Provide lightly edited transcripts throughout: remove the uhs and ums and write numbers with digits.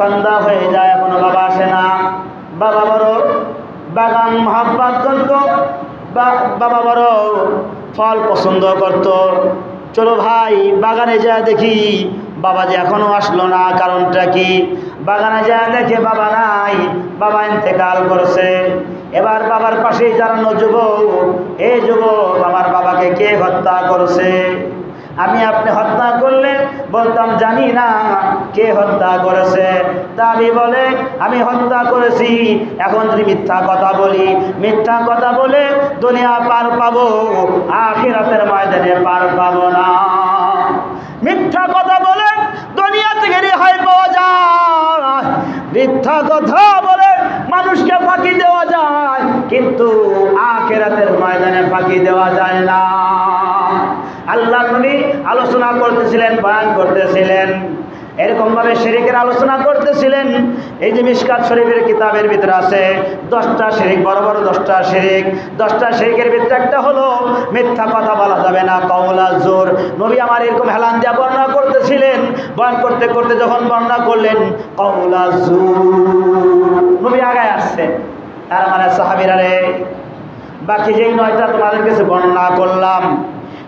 সন্ধ্যা হয়ে যায়, এখনো বাবা আসে না। বাবা বড় বাগান মহাব্বত করতো, বাবা বড় ফল পছন্দ করত। চলো ভাই বাগানে যা দেখি, বাবা যে এখনো আসলো না, কারণটা কি? বাগানে যা দেখে বাবা নাই, বাবা ইন্তেকাল করছে। এবার বাবার পাশেই দাঁড়ানো যুবক, এই যুবক আমার বাবাকে কে হত্যা করছে? আমি আপনি হত্যা করলে বলতাম জানি না কে হত্যা করেছে। তা আমি বলে আমি হত্যা করেছি। এখন যদি মিথ্যা কথা বলি, মিথ্যা কথা বলে দুনিয়া পার পাবো, আখিরাতের ময়দানে পার পাবো না। মিথ্যা কথা বলে দুনিয়া থেকে রেহাই পাওয়া যায়, মিথ্যা কথা বলে মানুষকে ফাঁকি দেওয়া যায়, কিন্তু আখিরাতের ময়দানে ফাঁকি দেওয়া যায় না। আল্লাহর নবী আলোচনা করতেছিলেন, বয়ান করতেছিলেন, এরকম ভাবে শিরকের আলোচনা করতেছিলেন। এই যে মিশকাত শরীফের কিতাবের ভিতরে আছে 10টা শিরক, বড় বড় 10টা শিরক। 10টা শিরকের ভিতরে একটা হলো মিথ্যা কথা বলা যাবে না, কওলা জোর। নবী আমার এরকম হেলান দিয়া বর্ণনা করতেছিলেন, বয়ান করতে করতে যখন বর্ণনা করলেন কওলা জোর, নবী আগায় আসছে। তার মানে সাহাবীরা রে, বাকি যেই 9টা তোমাদের কাছে বর্ণনা করলাম,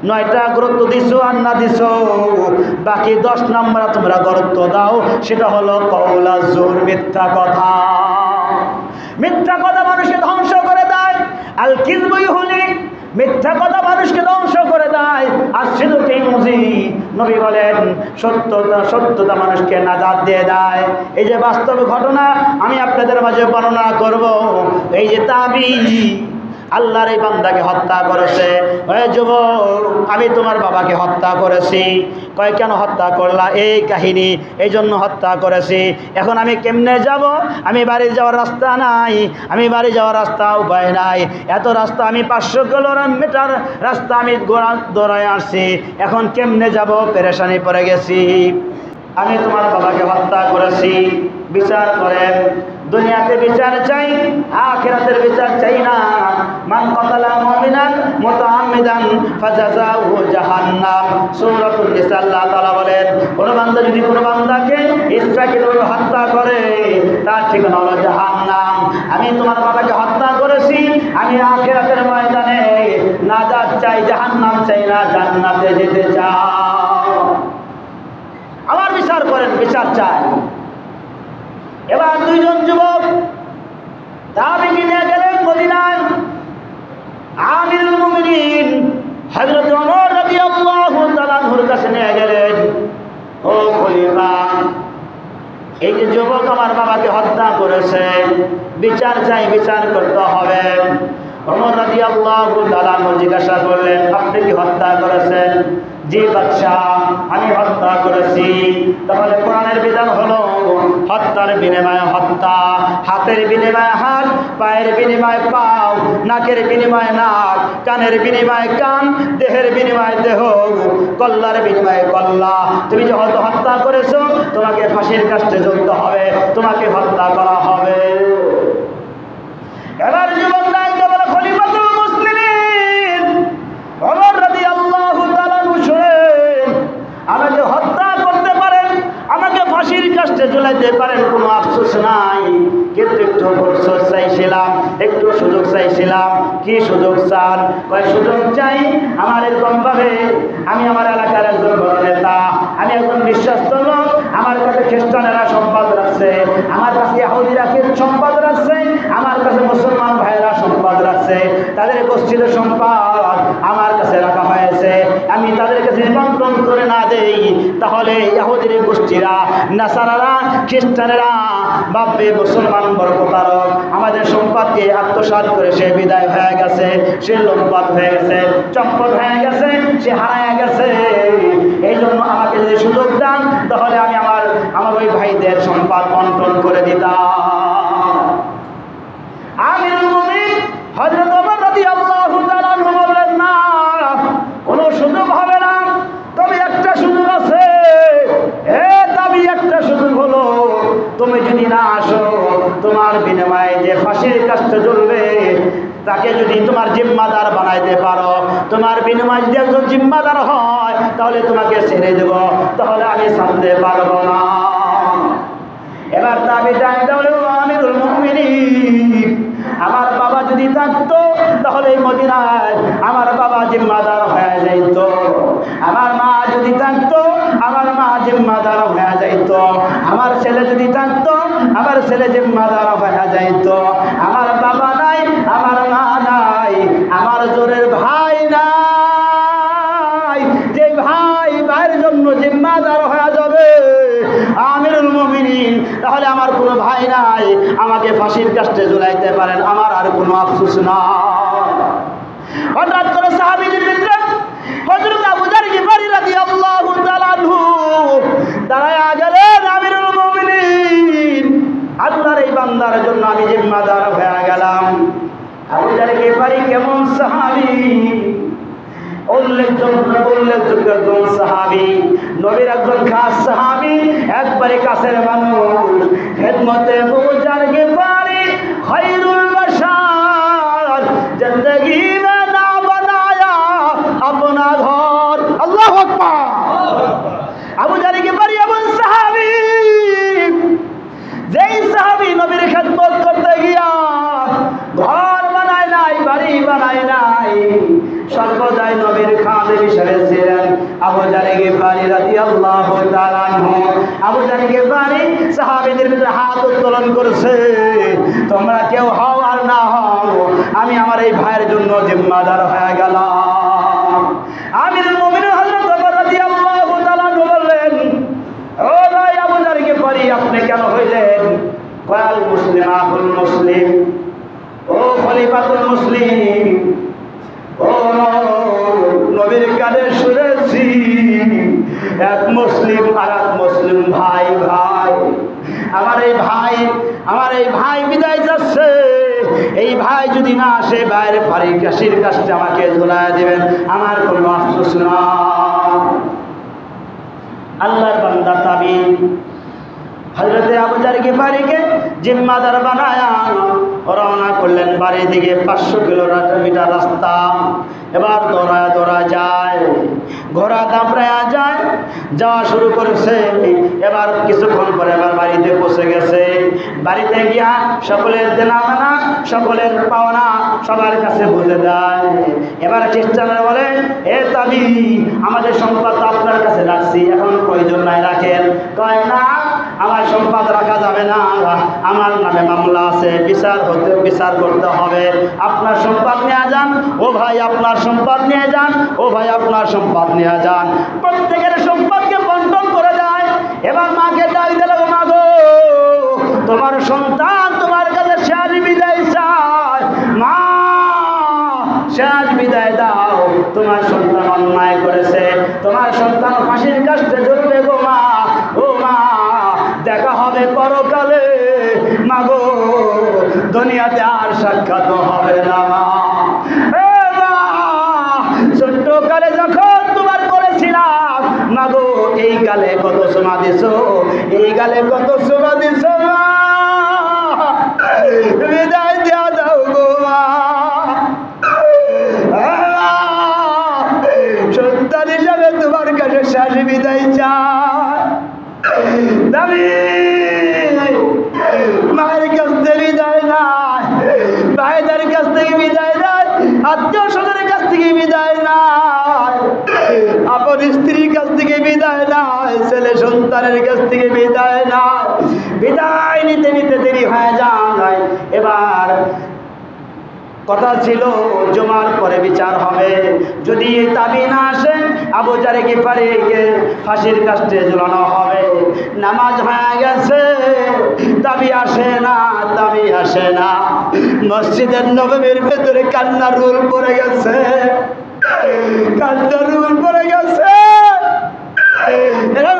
9টা গুরুত্ব দিছো আর না দিছো, বাকি 10 নম্বর তোমরা গুরুত্ব দাও, সেটা হলো কওলা জোর, মিথ্যা কথা। মিথ্যা কথা মানুষকে ধ্বংস করে দেয়। আল কিযবু ইহলিক, মিথ্যা কথা মানুষকে ধ্বংস করে দেয়। আর সিদুকে মুজি, নবী বলেন সত্যতা মানুষকে নাজাত দিয়ে দেয়। এই যে বাস্তব ঘটনা আমি আপনাদের মাঝে বর্ণনা করব। এই যে তাবি আল্লাহর এই বান্দাকে হত্যা করেছে। ওই যুবক, আমি তোমার বাবাকে হত্যা করেছি। কয় কেন হত্যা করলা? এই কাহিনী, এই জন্য হত্যা করেছি। এখন আমি কেমনে যাব? আমি বাড়ি যাওয়ার রাস্তা নাই, আমি বাড়ি যাওয়ার রাস্তা উপায় নাই। এত রাস্তা আমি 500 কিলোমিটার রাস্তা আমি দৌড়ায় আসছি, এখন কেমনে যাব? পেরেশানি পড়ে গেছি। আমি তোমার বাবাকে হত্যা করেছি, বিচার করেন। দুনিয়াতে বিচার চাই, আখিরাতের বিচার চাই না। মান কাতালা মুমিনান মুতাআম্মিদান ফাজাযাউহু জাহান্নাম। সূরাতুন নিসা আল্লাহ তাআলা বলেন, কোন বান্দা যদি কোন বান্দাকে ইচ্ছাকৃতভাবে হত্যা করে, তার ঠিকানা হলো জাহান্নাম। আমি তোমার বাবাকে হত্যা করেছি, আমি আখিরাতের ময়দানে নাজাত চাই, জাহান্নাম চাই না, জান্নাতে যেতে চাই। আবার বিচার করেন, বিচার চাই। এবার 2 জন যুবক তাবিঈকে নিয়ে গেলেন মদিনায়। আমিরুল মুমিনিন হযরত ওমর রাদিয়াল্লাহু তাআলা আনহুর কাছে নিয়ে গেলেন। ও খলিফা, এই যে যুবক আমার বাবাকে হত্যা করেছে, বিচার চাই, বিচার করতে হবে। ওমর রাদিয়াল্লাহু তাআলা আনহু জিজ্ঞাসা করলেন, আপনি কি হত্যা করেছেন? জি বাদশাহ, আমি হত্যা করেছি। তাহলে কোরআনের বিধান হলো হত্যার বিনিময়ে হত্যা, হাতের বিনিময়ে হাত, পায়ের বিনিময়ে পাও, নাকের বিনিময়ে নাক, কানের বিনিময়ে কান, দেহের বিনিময়ে দেহ, কল্লার বিনিময়ে কল্লা। তুমি যে হত্যা করেছো, তোমাকে ফাঁসির কাস্টে ঝুলতে হবে, তোমাকে হত্যা করা হবে। এবার যুবক দায়িত্ব বলে, খলিফাতুল মুসলিমিন ওমর রাদিয়াল্লাহু তাআলা শুনেন, আমাকে হত্যা করতে পারেন, আমাকে ফাঁসির কাস্টে ঝুলাইতে পারেন, কোনো আফসোস নাই, কিন্তু একটু আফসোস চাইছিলাম, একটু সুযোগ চাইছিলাম। কি সুযোগ চান? কয় সুযোগ চাই আমার এরকম ভাবে, আমি আমার এলাকার একজন বড় নেতা, আমি একজন বিশ্বস্ত লোক, আমার কাছে খ্রিস্টানেরা সম্পদ রাখছে, আমার কাছে ইহুদিরা সম্পদ রাখছে, আমার কাছে মুসলমান ভাইয়েরা সম্পদ রাখছে, তাদের গোষ্ঠীর সম্পদ আমার কাছে রাখা হয়েছে। আমি তাদের কাছে নিমন্ত্রণ করে না দেই, তাহলে ইহুদির গোষ্ঠীরা, নাসারারা, খ্রিস্টানেরা ভাববে মুসলমান বড় প্রতারক, আমাদের সম্পদকে আত্মসাৎ করে সে বিদায় হয়ে গেছে, সে লোকপাত হয়ে গেছে, চম্পট হয়ে গেছে, সে হারায় গেছে। এই জন্য আমাকে যদি সুযোগ দেন, তাহলে আমি আমার ওই ভাইদের সম্পদ বন্টন করে দিতাম। আমিরুল মুমিনিন হযরত ওমর রাদিয়াল্লাহু তাআলা আনহু বললেন, না, কোনো সুযোগ হবে না, তবে একটা সুযোগ আছে। তবে একটা সুযোগ হলো, তুমি যদি না আসো, তোমার বিনিময়ে যে ফাঁসির কাস্টে ঝুলবে, তাকে যদি তোমার জিম্মাদার বানাইতে পারো, তোমার বিনিময়ে যদি একজন জিম্মাদার হয়, তাহলে তোমাকে ছেড়ে দেব, তাহলে আমি ছাড়তে পারবো না। এবার দাবিটা হলো আমিরুল মুমিনিন, আমার বাবা যদি থাকতো তাহলে এই মদিনায় আমার বাবা জিম্মাদার হয়ে যাইত, আমার মা যদি থাকতো আমার মা জিম্মাদার হয়ে যাইত, আমার ছেলে যদি থাকতো আমার ছেলে জিম্মাদার হয়ে যাইত। আমার বাবা নাই, আমার মা নাই, আমার জোরের ভাই নাই, যে ভাইয়ের জন্য জিম্মাদার হয়ে যাবে আমিরুল মুমিনিন, তাহলে আমার কোনো ভাই নাই, আমাকে ফাঁসির কাস্টে ঝুলাইতে পারেন, আমার আর কোনো আফসোস না। হঠাৎ করে সাহাবীদের ভিতরে হযরত আবু যার গিফারী রাদিয়াল্লাহু তাআলা আনহু দাঁড়ায়া গেলেন, আমিরুল মুমিনিন, আল্লাহর এই বান্দার জন্য আমি জিম্মাদার হয়ে গেলাম। আবু যার গিফারী কেমন সাহাবী, উল্লেখযোগ্য একজন সাহাবী, নবীর একজন খাস সাহাবী, একবারে কাছের মানুষ। খেদমতে আবু যার গিফারী খায়রুল বাশার, জিন্দেগি মে না বানায়া अपना घर। अल्लाहु আকবার। আবু যার গিফারী এমন সাহাবী, যেই সাহাবী নবীর খেদমত করতে গিয়া ঘর বানায় নাই, বাড়ি বানায় নাই, সর্বদাই নবীর খাদেম হিসেবে ছিলেন আবু যার গিফারী রাদিয়াল্লাহু তাআলা আনহু। আবু যার গিফারী সাহাবীদের ভিতরে হাত উত্তোলন করছে, তোমরা কেউ হও আর না হও, আমি আমার এই ভাইয়ের জন্য জিম্মাদার হয়ে গেলাম। আমিরুল মুমিনিন হযরত ওমর রাদিয়াল্লাহু তাআলা বললেন, ও ভাই আবু যার গিফারী, আপনি কেন হইলেন? কয়াল মুসলিম আকুল মুসলিম, ও খলিফাতুল মুসলিম, ও নবীর কানে শুনেছি এক মুসলিম আর এক মুসলিম ভাই ভাই, আমার এই ভাই বিদায় যাচ্ছে, এই ভাই যদি না আসে ভাইয়ের ফাঁসির কাছে আমাকে ঝুলাইয়া দিবেন, আমার কোনো আফসোস না। আল্লাহর বান্দা তাবিঈন হযরত আবু যার গিফারীকে জিম্মাদার বানায়া রওনা করলেন বাড়ির দিকে। 500 কিলোমিটার রাস্তা। এবার দৌড়া যায়, ঘোড়া দাপড়ায়া যায়, যাওয়া শুরু করেছে। এবার কিছুক্ষণ পরে এবার বাড়িতে পৌঁছে গেছে। বাড়িতে গিয়া সকলের দেনা সকলের পাওনা সবার কাছে বুঝে দেয়। এবার খ্রিস্টানরা বলে, এ তাবিঈ, আমাদের সম্পদ আপনার কাছে রাখছি, এখন প্রয়োজন নাই, রাখেন। কয় না, আমার সম্পদ রাখা যাবে না, আমার নামে মামলা আছে, বিচার করতে হবে, আপনার সম্পদ নিয়ে যান। ও ভাই আপনার সম্পদ নিয়ে যান, ও ভাই আপনার সম্পদ নিয়ে যান। প্রত্যেকের সম্পদকে বন্টন করে দেয়। এবার মাকে ডাক দিল, মা গো, তোমার সন্তান তোমার কাছে শেষ বিদায় চায়, মা শেষ বিদায় দাও, তোমার সন্তান অন্যায় করেছে, তোমার সন্তান ফাঁসির কাছে ঝুলবে গো মা, ও মা, দেখা হবে পরকালে, মাগো দুনিয়াতে আর সাক্ষাৎ হবে না। মা, ছোট্ট কালে যখন তোমার করেছিলাম, মাগো এই গালে কত সোনা দিছো, এই গালে কত সোনা দিছো, মা বিদায় দেওয়া দাও গো মা। সন্তান হিসাবে তোমার কাছে শেষ বিদায় চাই। মায়ের কাছ থেকে বিদায় নাই, ভাইদের কাছ থেকে বিদায় নাই, আত্মীয় স্বজনের কাছ থেকে বিদায় নাই, আপন স্ত্রীর কাছ থেকে বিদায় নাই, ছেলে সন্তানের কাছ থেকে বিদায় নাই। বিদায় নিতে নিতে দেরি হয়ে যায়। এবার কথা ছিল জুমার পরে বিচার হবে। যদি এই তাবিঈ না আসে, আবু যার গিফারীকে ফাঁসির কাস্টে ঝুলানো হবে। নামাজ হয়ে গেছে, তাবিঈ আসে না। মসজিদের নববীর ভেতরে কান্নার রোল পড়ে গেছে,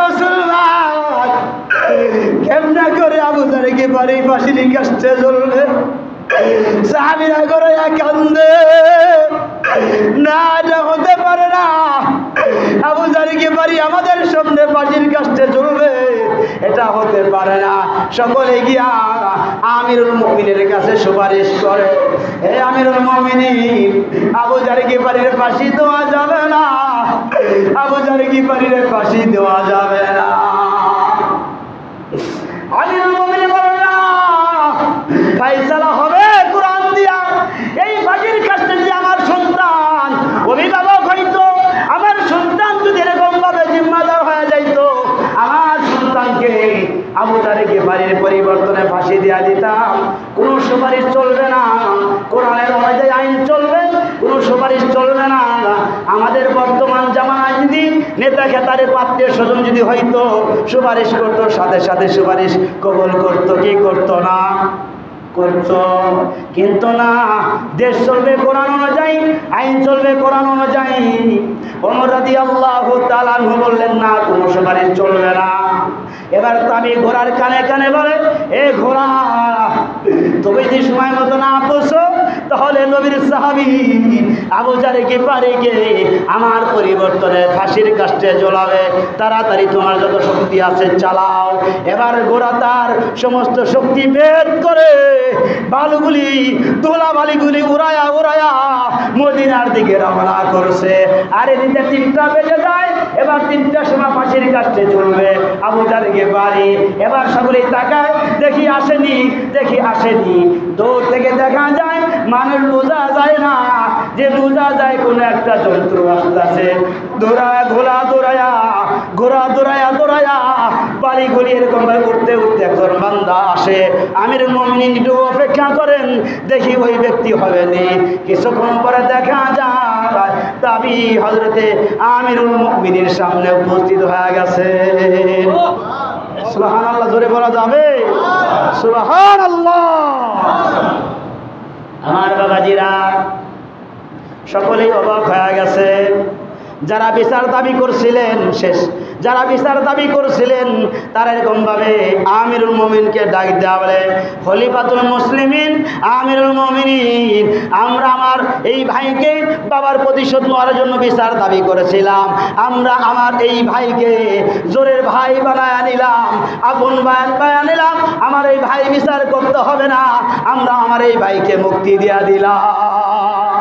মুসলমান কেমনে করে আবু যার গিফারী ফাঁসির কাস্টে ঝুলবে? সাহাবীরা করে কান্দে, না এটা হতে পারে না, আবু যার গিফারী আমাদের সামনে ফাঁসির কাস্টে ঝুলবে, এটা হতে পারে না। সকলে গিয়া আমিরুল মুমিনের কাছে সুপারিশ করে, হে আমিরুল মুমিনিন, আবু যার গিফারীর ফাঁসি দেওয়া যাবে না, আবু যার গিফারীর ফাঁসি দেওয়া যাবে না। আমিরুল ফায়সালা হবে কোরআন দিয়া। এই ফাঁসির কাছে যে আমার সন্তান অভিভাবক হইতো, আমার সন্তান যদি এরকম ভাবে জিম্মাদার হয়ে যাইতো, আমার সন্তানকে আবু তারেকে বাড়ির পরিবর্তনে ফাঁসি দিয়া দিতাম। কোনো সুপারিশ চলবে না, কোরআনের অনুযায়ী আইন চলবে, কোনো সুপারিশ চলবে না। আমাদের বর্তমান জামানায় যদি নেতা খেতারের আত্মীয় স্বজন যদি হয়তো সুপারিশ করতো, সাথে সাথে সুপারিশ কবুল করতো কি করতো না? করতো। কিন্তু না, দেশ চলবে কোরআন অনুযায়ী, আইন চলবে কোরআন অনুযায়ী। ওমর রাদিয়াল্লাহু তাআলা আনহু বললেন না, কোনো সুপারিশ চলবে না। এবার আমি ঘোড়ার কানে কানে বলে, এ ঘোড়া, তুমি যদি সময় মতো না পৌঁছো তাহলে নবীর সাহাবী আবু জার গিফারীকে আমার পরিবর্তনে ফাঁসির কাস্টে ঝোলাবে। তাড়াতাড়ি তোমার যত শক্তি আছে চালাও। এবার ঘোড়া তার সমস্ত শক্তি বের করে বালুগুলি, ধুলা বালিগুলি উড়ায়া উড়ায়া মদিনার দিকে রওনা করছে। আর এদিকে 3টা বেজে যায়। এবার 3টার সময় ফাঁসির কাস্টে ঝুলবে আবু জার গিফারী। এবার সকলেই তাকায়, দেখি আসেনি, দেখি আসেনি। দূর থেকে দেখা যায়, মানুষ বোঝা যায় না যে বোঝা যায় কোন একটা যন্ত্র আসতেছে। দৌড়ায় ঘোড়া দৌড়ায়া, ঘোড়া দৌড়ায়া দৌড়ায়া বাড়ি ঘুরি এরকম ভাবে উঠতে উঠতে একজন বান্দা আসে। আমিরুল মুমিনিন একটু অপেক্ষা করেন, দেখি ওই ব্যক্তি হবেনি। কিছুক্ষণ পরে দেখা যায় তাবি হযরতে আমিরুল মুমিনিন সামনে উপস্থিত হয়ে গেছে। সুবহানাল্লাহ, জোরে বলা যাবে? সুবহানাল্লাহ। আমার বাবাজিরা সকলেই অবাক হয়ে গেছে। যারা বিচার দাবি করছিলেন শেষ, যারা বিচার দাবি করছিলেন তারা এরকম ভাবে আমিরুল মুমিনকে ডাক দেওয়া বলে, খলিফাতুল মুসলিমিন, আমিরুল মুমিনিন, আমরা আমার এই ভাইকে বাবার প্রতিশোধ নেওয়ার জন্য বিচার দাবি করেছিলাম। আমরা আমার এই ভাইকে জোরের ভাই বানায় নিলাম, আপন বানায় নিলাম। আমার এই ভাই বিচার করতে হবে না, আমরা আমার এই ভাইকে মুক্তি দিয়া দিলাম।